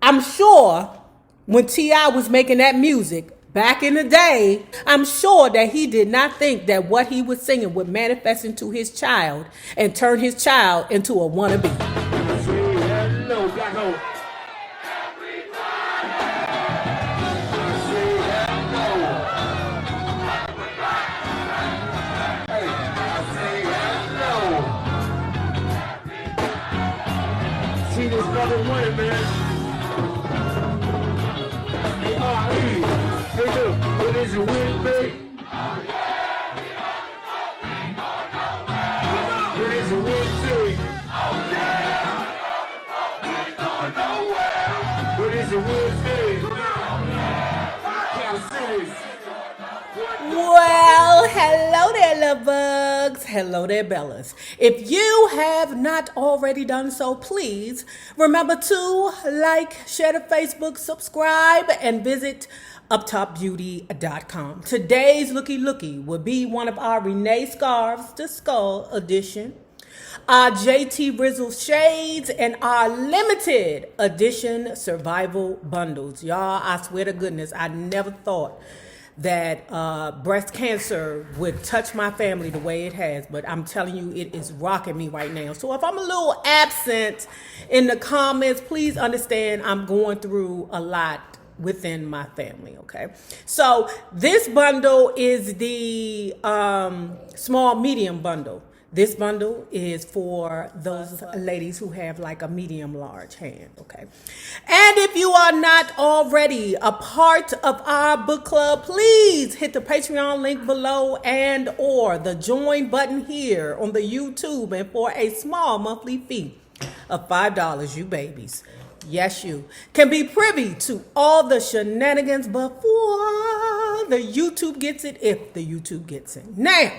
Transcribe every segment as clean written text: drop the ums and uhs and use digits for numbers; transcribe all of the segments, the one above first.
I'm sure when T.I. was making that music back in the day, I'm sure that he did not think that what he was singing would manifest into his child and turn his child into a wannabe. See this brother winning, man. Hey, look, what is your win, babe? What is your win, babe? What is your win, babe? Well, hello there, love bugs. Hello there, Bellas. If you have not already done so, please remember to like, share the Facebook, subscribe, and visit uptopbeauty.com. Today's looky will be one of our Renee Scarves, the Skull edition, our JT Rizzle shades, and our limited edition survival bundles. Y'all, I swear to goodness, I never thought that breast cancer would touch my family the way it has, but I'm telling you, it is rocking me right now. So if I'm a little absent in the comments, please understand I'm going through a lot within my family, okay? So this bundle is the small medium bundle. This bundle is for those ladies who have like a medium large hand, okay? And if you are not already a part of our book club, please hit the Patreon link below and or the join button here on the YouTube, and for a small monthly fee of $5, you babies, yes, you can be privy to all the shenanigans before the YouTube gets it, if the YouTube gets it. Now,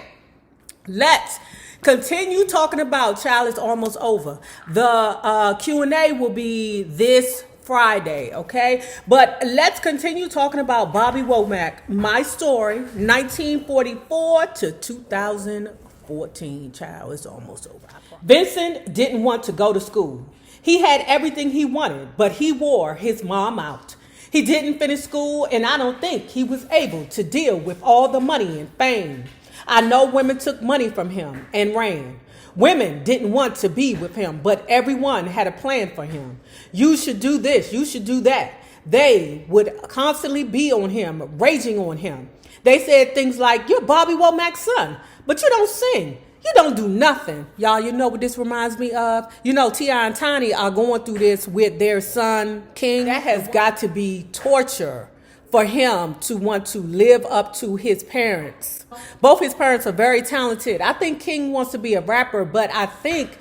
let's continue talking about Child Is Almost Over. The Q&A will be this Friday, okay? But let's continue talking about Bobby Womack, my story, 1944 to 2014. Child Is Almost Over. Vincent didn't want to go to school. He had everything he wanted, but he wore his mom out. He didn't finish school, and I don't think he was able to deal with all the money and fame. I know women took money from him and ran. Women didn't want to be with him, but everyone had a plan for him. You should do this, you should do that. They would constantly be on him, raging on him. They said things like, "You're Bobby Womack's son, but you don't sing. You don't do nothing." Y'all, you know what this reminds me of? You know, T.I. and Tiny are going through this with their son, King. That has got to be torture for him to want to live up to his parents. Both his parents are very talented. I think King wants to be a rapper, but I think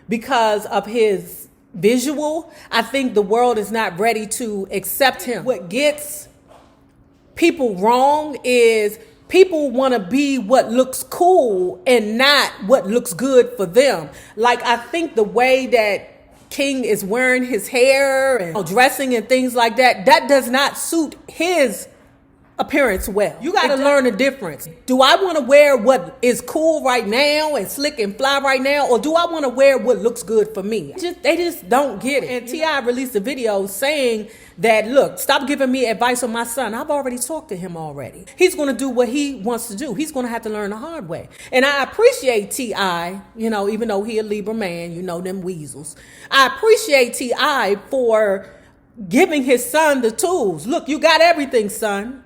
because of his visual, I think the world is not ready to accept him. What gets people wrong is people want to be what looks cool and not what looks good for them. Like, I think the way that King is wearing his hair and dressing and things like that, that does not suit his appearance well. You got to learn the difference. Do I want to wear what is cool right now and slick and fly right now, or do I want to wear what looks good for me? They just don't get it. And T.I. released a video saying that, look, stop giving me advice on my son. I've already talked to him already. He's going to do what he wants to do. He's going to have to learn the hard way. And I appreciate T.I., you know, even though he a Libra man, you know, them weasels. I appreciate T.I. for giving his son the tools. Look, you got everything, son.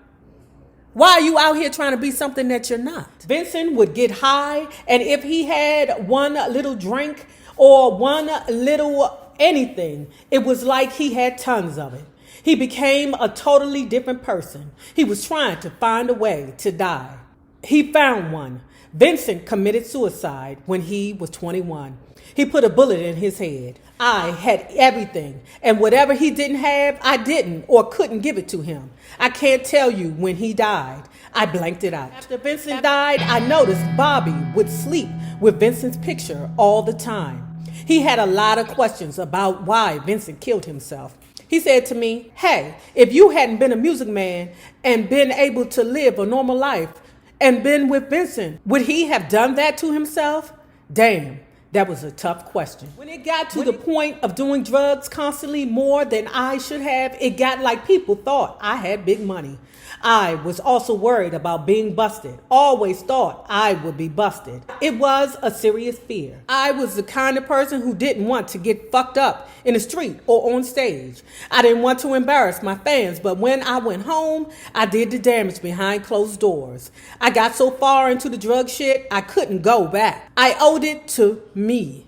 Why are you out here trying to be something that you're not? Vincent would get high, and if he had one little drink or one little anything, it was like he had tons of it. He became a totally different person. He was trying to find a way to die. He found one. Vincent committed suicide when he was 21. He put a bullet in his head. I had everything, and whatever he didn't have, I didn't or couldn't give it to him. I can't tell you when he died. I blanked it out. After Vincent died, I noticed Bobby would sleep with Vincent's picture all the time. He had a lot of questions about why Vincent killed himself. He said to me, "Hey, if you hadn't been a music man and been able to live a normal life and been with Vincent, would he have done that to himself?" Damn. That was a tough question. When it got to the point of doing drugs constantly more than I should have, it got like people thought I had big money. I was also worried about being busted. Always thought I would be busted. It was a serious fear. I was the kind of person who didn't want to get fucked up in the street or on stage. I didn't want to embarrass my fans, but when I went home, I did the damage behind closed doors. I got so far into the drug shit, I couldn't go back. I owed it to me.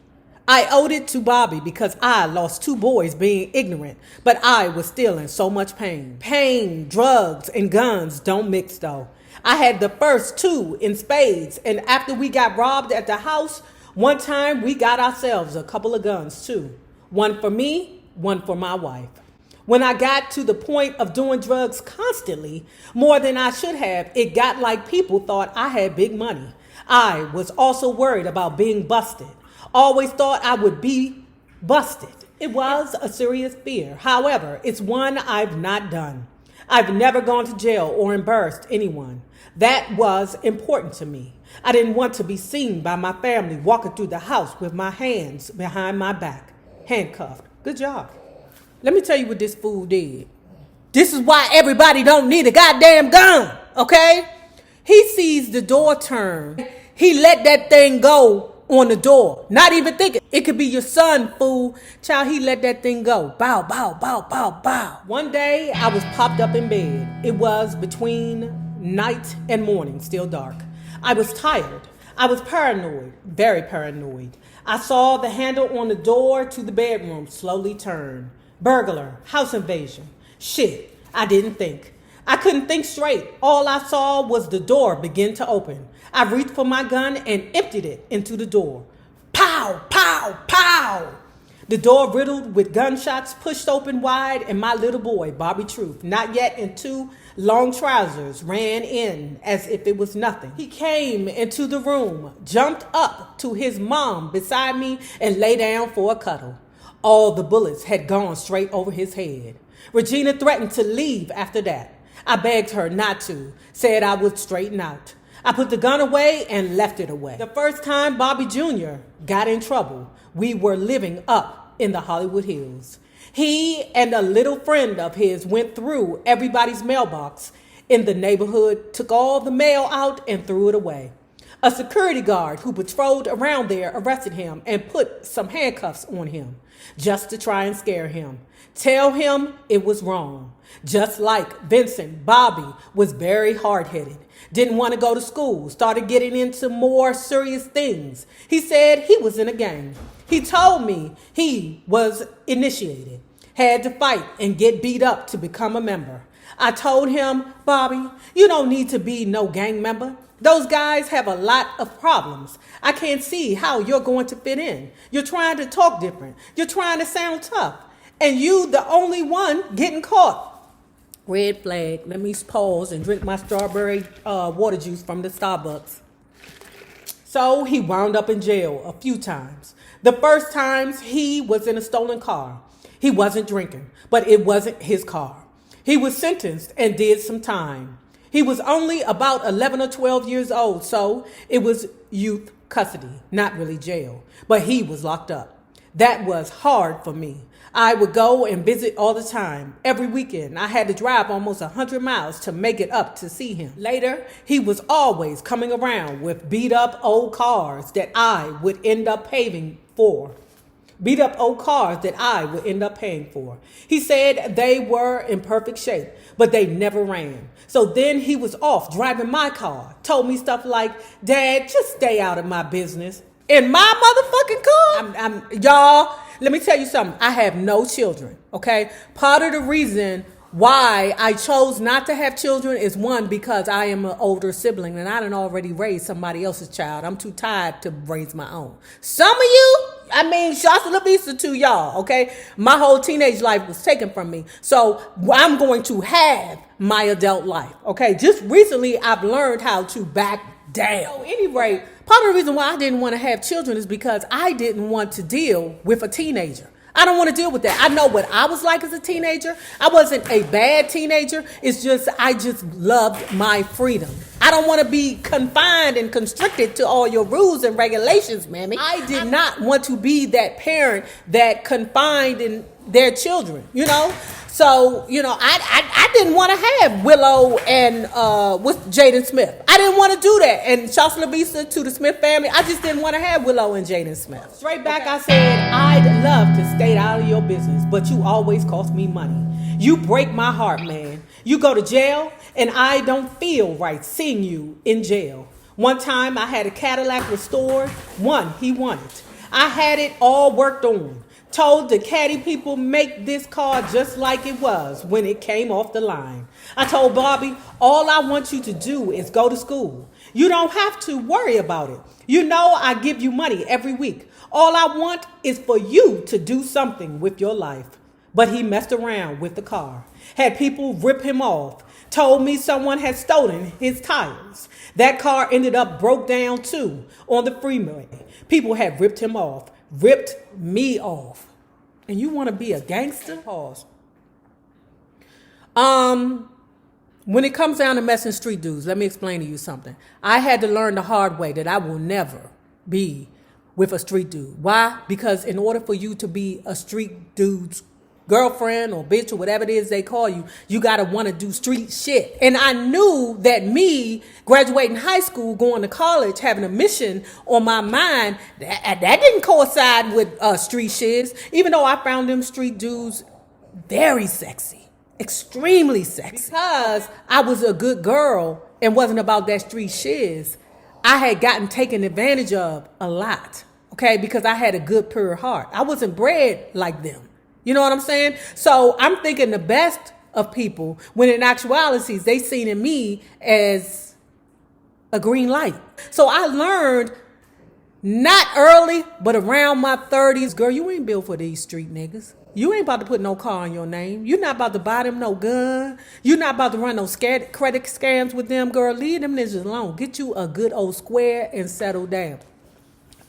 I owed it to Bobby because I lost 2 boys being ignorant, but I was still in so much pain. Pain, drugs, and guns don't mix though. I had the first 2 in spades, and after we got robbed at the house, one time we got ourselves a couple of guns too. One for me, one for my wife. When I got to the point of doing drugs constantly, more than I should have, it got like people thought I had big money. I was also worried about being busted. Always thought I would be busted. It was a serious fear. However, it's one I've not done. I've never gone to jail or embarrassed anyone. That was important to me. I didn't want to be seen by my family walking through the house with my hands behind my back, handcuffed. Good job. Let me tell you what this fool did. This is why everybody don't need a goddamn gun, okay? He sees the door turn. He let that thing go on the door, not even thinking. It could be your son, fool. Child, he let that thing go. Bow, bow, bow, bow, bow. One day, I was popped up in bed. It was between night and morning, still dark. I was tired. I was paranoid, very paranoid. I saw the handle on the door to the bedroom slowly turn. Burglar, house invasion. Shit, I didn't think. I couldn't think straight. All I saw was the door begin to open. I reached for my gun and emptied it into the door. Pow, pow, pow. The door riddled with gunshots pushed open wide, and my little boy, Bobby Truth, not yet in 2 long trousers, ran in as if it was nothing. He came into the room, jumped up to his mom beside me, and lay down for a cuddle. All the bullets had gone straight over his head. Regina threatened to leave after that. I begged her not to, said I would straighten out. I put the gun away and left it away. The first time Bobby Jr. got in trouble, we were living up in the Hollywood Hills. He and a little friend of his went through everybody's mailbox in the neighborhood, took all the mail out and threw it away. A security guard who patrolled around there arrested him and put some handcuffs on him just to try and scare him. Tell him it was wrong. Just like Vincent, Bobby was very hard-headed. Didn't want to go to school, started getting into more serious things. He said he was in a gang. He told me he was initiated, had to fight and get beat up to become a member. I told him, Bobby, you don't need to be no gang member. Those guys have a lot of problems. I can't see how you're going to fit in. You're trying to talk different. You're trying to sound tough. And you the only one getting caught. Red flag. Let me pause and drink my strawberry water juice from the Starbucks. So he wound up in jail a few times. The first times he was in a stolen car. He wasn't drinking, but it wasn't his car. He was sentenced and did some time. He was only about 11 or 12 years old, so it was youth custody, not really jail. But he was locked up. That was hard for me. I would go and visit all the time. Every weekend, I had to drive almost 100 miles to make it up to see him. Later, he was always coming around with beat up old cars that I would end up paying for. He said they were in perfect shape, but they never ran. So then he was off driving my car. Told me stuff like, Dad, just stay out of my business. In my motherfucking car? Y'all, let me tell you something. I have no children, okay? Part of the reason why I chose not to have children is, one, because I am an older sibling and I done already raised somebody else's child. I'm too tired to raise my own. Some of you, shots of la vista to y'all, okay? My whole teenage life was taken from me. So I'm going to have my adult life, okay? Just recently, I've learned how to back down. So anyway, part of the reason why I didn't want to have children is because I didn't want to deal with a teenager. I don't want to deal with that. I know what I was like as a teenager. I wasn't a bad teenager. It's just, I just loved my freedom. I don't want to be confined and constricted to all your rules and regulations, mammy. I did not want to be that parent that confined in their children, you know? So, you know, I didn't want to have Willow and with Jaden Smith. I didn't want to do that. And Shasta LaVista to the Smith family, I just didn't want to have Willow and Jaden Smith. Straight back, I said, I'd love to stay out of your business, but you always cost me money. You break my heart, man. You go to jail, and I don't feel right seeing you in jail. One time, I had a Cadillac restored. He wanted. I had it all worked on. Told the caddy people make this car just like it was when it came off the line. I told Bobby, all I want you to do is go to school. You don't have to worry about it. You know I give you money every week. All I want is for you to do something with your life. But he messed around with the car. Had people rip him off. Told me someone had stolen his tires. That car ended up broke down too on the freeway. People had ripped him off. Ripped me off. And you want to be a gangster? Pause. When it comes down to messing street dudes, let me explain to you something. I had to learn the hard way that I will never be with a street dude. Why? Because in order for you to be a street dude's girlfriend or bitch or whatever it is they call you, you got to want to do street shit. And I knew that me graduating high school, going to college, having a mission on my mind, that didn't coincide with street shit. Even though I found them street dudes very sexy, extremely sexy. Because I was a good girl and wasn't about that street shiz, I had gotten taken advantage of a lot, okay? Because I had a good, pure heart. I wasn't bred like them. You know what I'm saying? So I'm thinking the best of people when in actuality they seen in me as a green light. So I learned not early, but around my 30s, girl, you ain't built for these street niggas. You ain't about to put no car in your name. You're not about to buy them no gun. You're not about to run no credit scams with them, girl. Leave them niggas alone. Get you a good old square and settle down.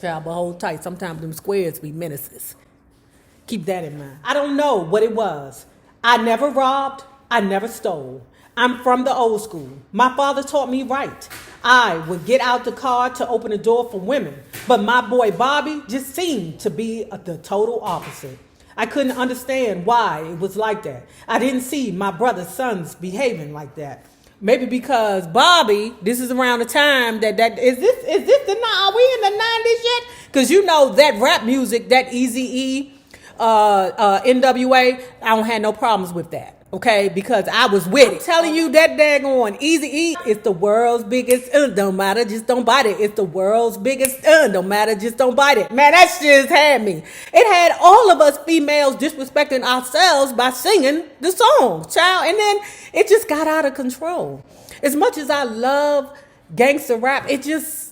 Child, but hold tight. Sometimes them squares be menaces. Keep that in mind. I don't know what it was. I never robbed. I never stole. I'm from the old school. My father taught me right. I would get out the car to open the door for women. But my boy Bobby just seemed to be the total opposite. I couldn't understand why it was like that. I didn't see my brother's sons behaving like that. Maybe because Bobby, this is around the time that is this are we in the 90s yet? Because you know that rap music, that Eazy-E, NWA, I don't have no problems with that, okay? Because I was with it. I'm telling you that daggone Eazy-E is the world's biggest, don't matter, just don't bite it. It's the world's biggest, don't matter, just don't bite it. Man, that shit had me. It had all of us females disrespecting ourselves by singing the song, child. And then it just got out of control. As much as I love gangster rap, it just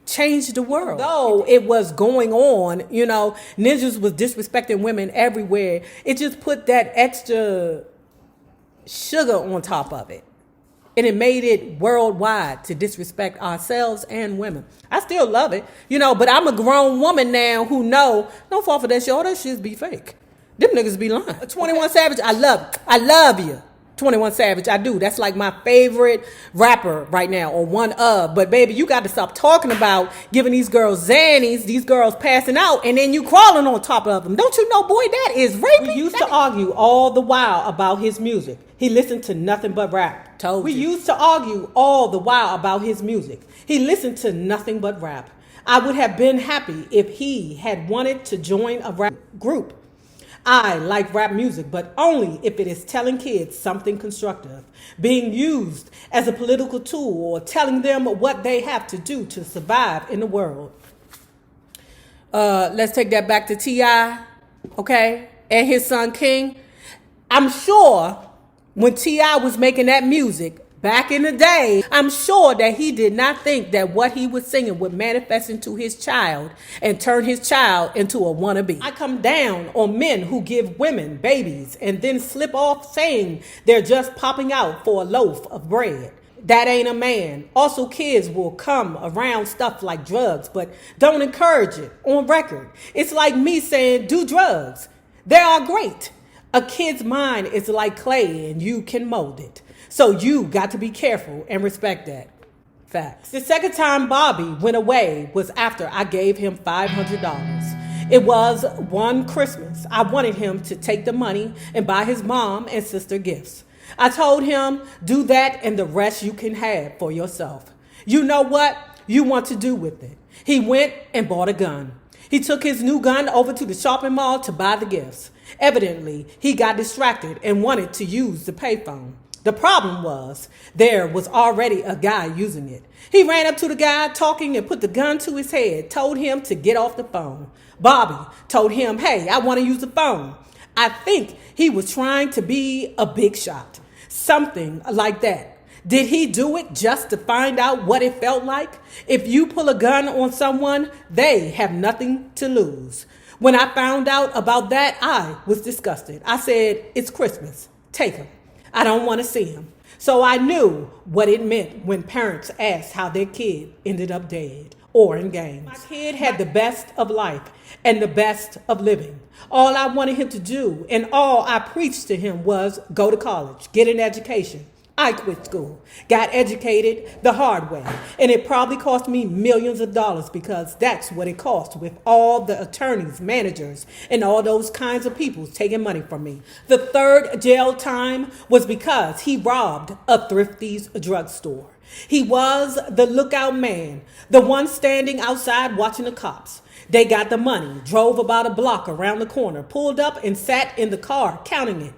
changed the world. Though it was going on, you know, ninjas was disrespecting women everywhere. It just put that extra sugar on top of it. And it made it worldwide to disrespect ourselves and women. I still love it, you know, but I'm a grown woman now who know, no fault for that shit, all that shit be fake. Them niggas be lying. 21 Savage, I love you. 21 Savage, I do. That's like my favorite rapper right now, or one of. But baby, you got to stop talking about giving these girls Xannies, these girls passing out, and then you crawling on top of them. Don't you know, boy, that is raping? We used to argue all the while about his music. He listened to nothing but rap. We used to argue all the while about his music. He listened to nothing but rap. I would have been happy if he had wanted to join a rap group. I like rap music, but only if it is telling kids something constructive, being used as a political tool, or telling them what they have to do to survive in the world. Let's take that back to T.I., okay, and his son King. I'm sure when T.I. was making that music back in the day, I'm sure that he did not think that what he was singing would manifest into his child and turn his child into a wannabe. I come down on men who give women babies and then slip off saying they're just popping out for a loaf of bread. That ain't a man. Also, kids will come around stuff like drugs, but don't encourage it on record. It's like me saying, do drugs. They are great. A kid's mind is like clay and you can mold it. So you got to be careful and respect that. Facts. The second time Bobby went away was after I gave him $500. It was one Christmas. I wanted him to take the money and buy his mom and sister gifts. I told him, do that and the rest you can have for yourself. You know what you want to do with it. He went and bought a gun. He took his new gun over to the shopping mall to buy the gifts. Evidently, he got distracted and wanted to use the payphone. The problem was, there was already a guy using it. He ran up to the guy talking and put the gun to his head, told him to get off the phone. Bobby told him, hey, I want to use the phone. I think he was trying to be a big shot. Something like that. Did he do it just to find out what it felt like? If you pull a gun on someone, they have nothing to lose. When I found out about that, I was disgusted. I said, it's Christmas. Take him. I don't want to see him. So I knew what it meant when parents asked how their kid ended up dead or in gangs. My kid had the best of life and the best of living. All I wanted him to do and all I preached to him was go to college, get an education. I quit school, got educated the hard way, and it probably cost me millions of dollars because that's what it cost with all the attorneys, managers, and all those kinds of people taking money from me. The third jail time was because he robbed a Thrifty's drugstore. He was the lookout man, the one standing outside watching the cops. They got the money, drove about a block around the corner, pulled up and sat in the car counting it.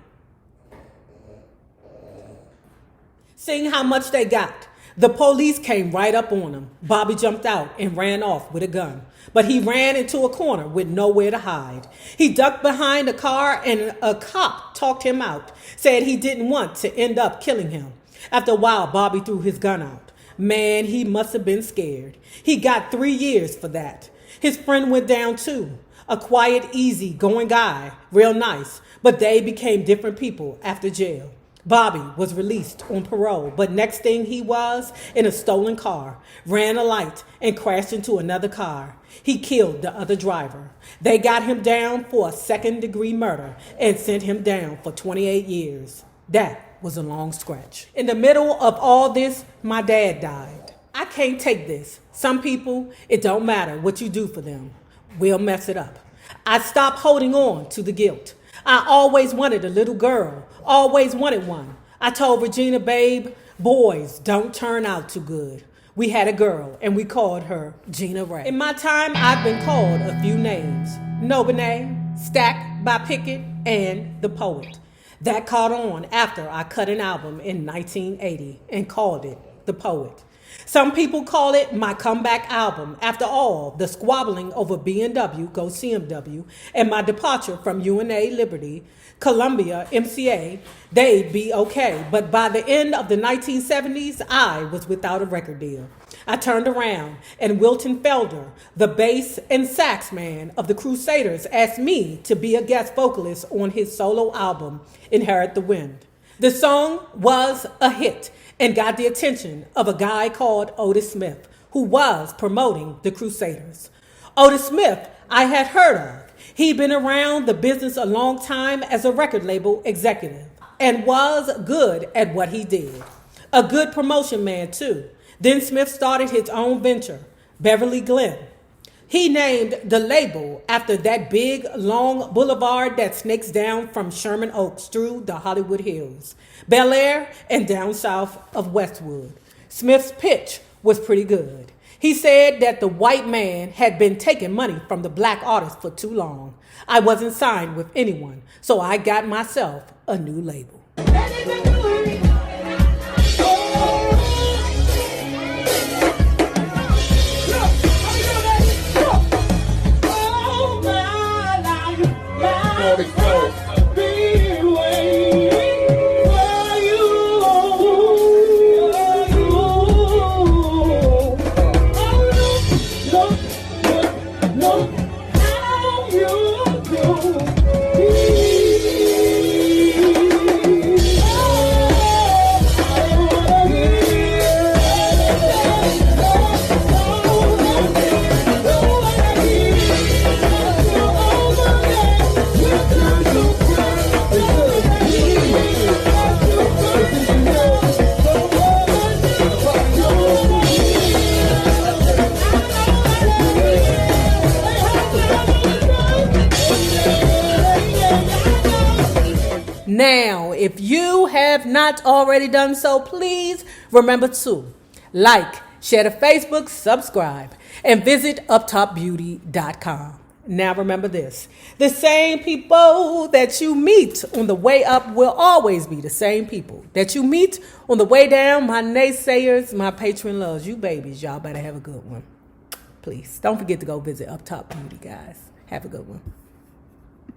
Seeing how much they got, the police came right up on him. Bobby jumped out and ran off with a gun. But he ran into a corner with nowhere to hide. He ducked behind a car and a cop talked him out, said he didn't want to end up killing him. After a while, Bobby threw his gun out. Man, he must have been scared. He got 3 years for that. His friend went down too. A quiet, easy-going guy, real nice, but they became different people after jail. Bobby was released on parole, but next thing he was in a stolen car, ran a light, and crashed into another car. He killed the other driver. They got him down for a second-degree murder and sent him down for 28 years. That was a long stretch. In the middle of all this, my dad died. I can't take this. Some people, it don't matter what you do for them. We'll mess it up. I stopped holding on to the guilt. I always wanted a little girl, always wanted one. I told Regina, babe, boys don't turn out too good. We had a girl and we called her Gina Ray. In my time, I've been called a few names. Nobene, Stack by Pickett, and The Poet. That caught on after I cut an album in 1980 and called it The Poet. Some people call it my comeback album. After all, the squabbling over B&W, go CMW, and my departure from UNA Liberty, Columbia, MCA, they'd be okay. But by the end of the 1970s, I was without a record deal. I turned around, and Wilton Felder, the bass and sax man of the Crusaders, asked me to be a guest vocalist on his solo album, Inherit the Wind. The song was a hit and got the attention of a guy called Otis Smith, who was promoting the Crusaders. Otis Smith, I had heard of. He'd been around the business a long time as a record label executive and was good at what he did. A good promotion man, too. Then Smith started his own venture, Beverly Glen. He named the label after that big, long boulevard that snakes down from Sherman Oaks through the Hollywood Hills, Bel Air, and down south of Westwood. Smith's pitch was pretty good. He said that the white man had been taking money from the black artists for too long. I wasn't signed with anyone, so I got myself a new label. Now, if you have not already done so, please remember to like, share to Facebook, subscribe, and visit uptopbeauty.com. Now remember this, the same people that you meet on the way up will always be the same people that you meet on the way down. My naysayers, my patron loves, you babies, y'all better have a good one. Please, don't forget to go visit Up Top Beauty, guys. Have a good one.